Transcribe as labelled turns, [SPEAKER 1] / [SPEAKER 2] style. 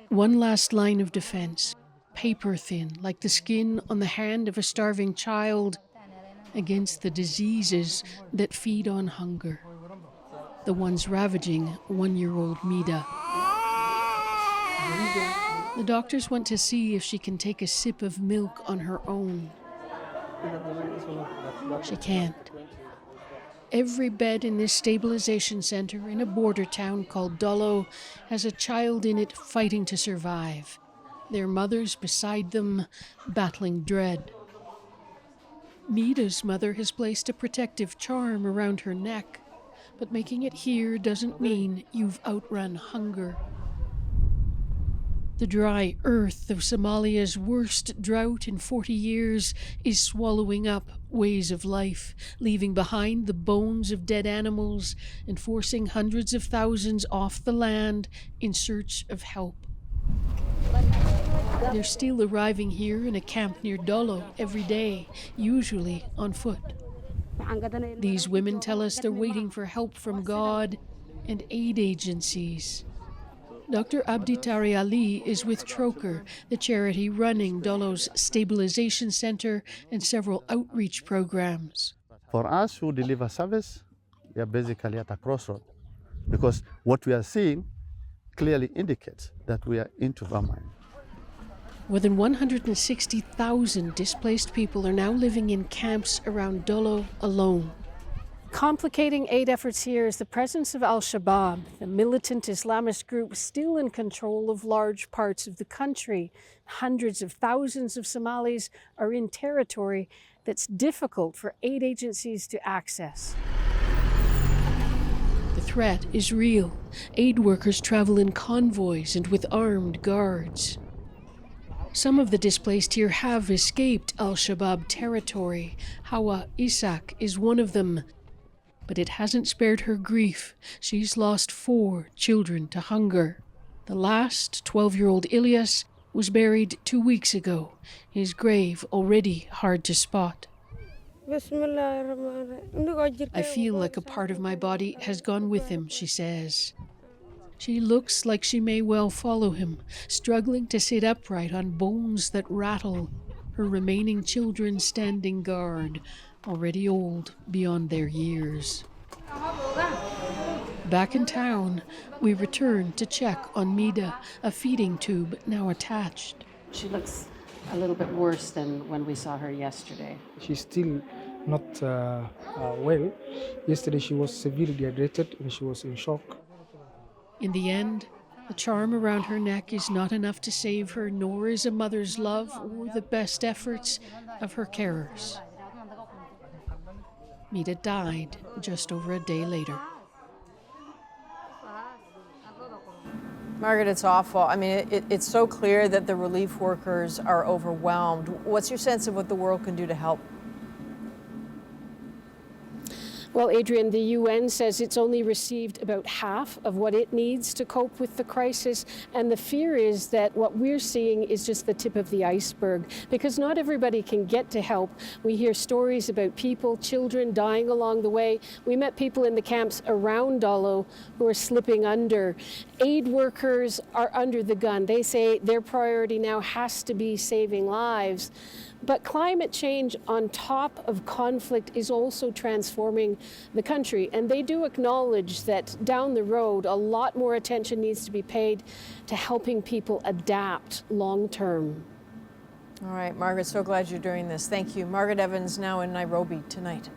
[SPEAKER 1] One last line of defense, paper thin, like the skin on the hand of a starving child, against the diseases that feed on hunger, the ones ravaging 1-year-old Mida. The doctors want to see if she can take a sip of milk on her own. She can't. Every bed in this stabilization center in a border town called Dolo has a child in it fighting to survive. Their mothers beside them, battling dread. Mida's mother has placed a protective charm around her neck, but making it here doesn't mean you've outrun hunger. The dry earth of Somalia's worst drought in 40 years is swallowing up ways of life, leaving behind the bones of dead animals and forcing hundreds of thousands off the land in search of help. They're still arriving here in a camp near Dolo every day, usually on foot. These women tell us they're waiting for help from God and aid agencies. Dr. Abdi Tari Ali is with Troker, the charity running Dolo's stabilization center and several outreach programs.
[SPEAKER 2] For us who deliver service, we are basically at a crossroad because what we are seeing clearly indicates that we are into famine.
[SPEAKER 1] More than 160,000 displaced people are now living in camps around Dolo alone. Complicating aid efforts here is the presence of Al-Shabaab, the militant Islamist group still in control of large parts of the country. Hundreds of thousands of Somalis are in territory that's difficult for aid agencies to access. The threat is real. Aid workers travel in convoys and with armed guards. Some of the displaced here have escaped Al-Shabaab territory. Hawa Isak is one of them. But it hasn't spared her grief. She's lost 4 children to hunger. The last, 12-year-old Ilyas, was buried 2 weeks ago. His grave already hard to spot. I feel like a part of my body has gone with him, she says. She looks like she may well follow him, struggling to sit upright on bones that rattle, her remaining children standing guard, already old beyond their years. Back in town, we return to check on Mida, a feeding tube now attached.
[SPEAKER 3] She looks a little bit worse than when we saw her yesterday.
[SPEAKER 4] She's still not well. Yesterday she was severely dehydrated and she was in shock.
[SPEAKER 1] In the end, the charm around her neck is not enough to save her, nor is a mother's love or the best efforts of her carers. Mida died just over a day later.
[SPEAKER 5] Margaret, it's awful. I mean, it's so clear that the relief workers are overwhelmed. What's your sense of what the world can do to help?
[SPEAKER 1] Well, Adrienne, the UN says it's only received about half of what it needs to cope with the crisis. And the fear is that what we're seeing is just the tip of the iceberg, because not everybody can get to help. We hear stories about people, children dying along the way. We met people in the camps around Dolo who are slipping under. Aid workers are under the gun. They say their priority now has to be saving lives. But climate change on top of conflict is also transforming the country. And they do acknowledge that down the road, a lot more attention needs to be paid to helping people adapt long term.
[SPEAKER 5] All right, Margaret, so glad you're doing this. Thank you. Margaret Evans now in Nairobi tonight.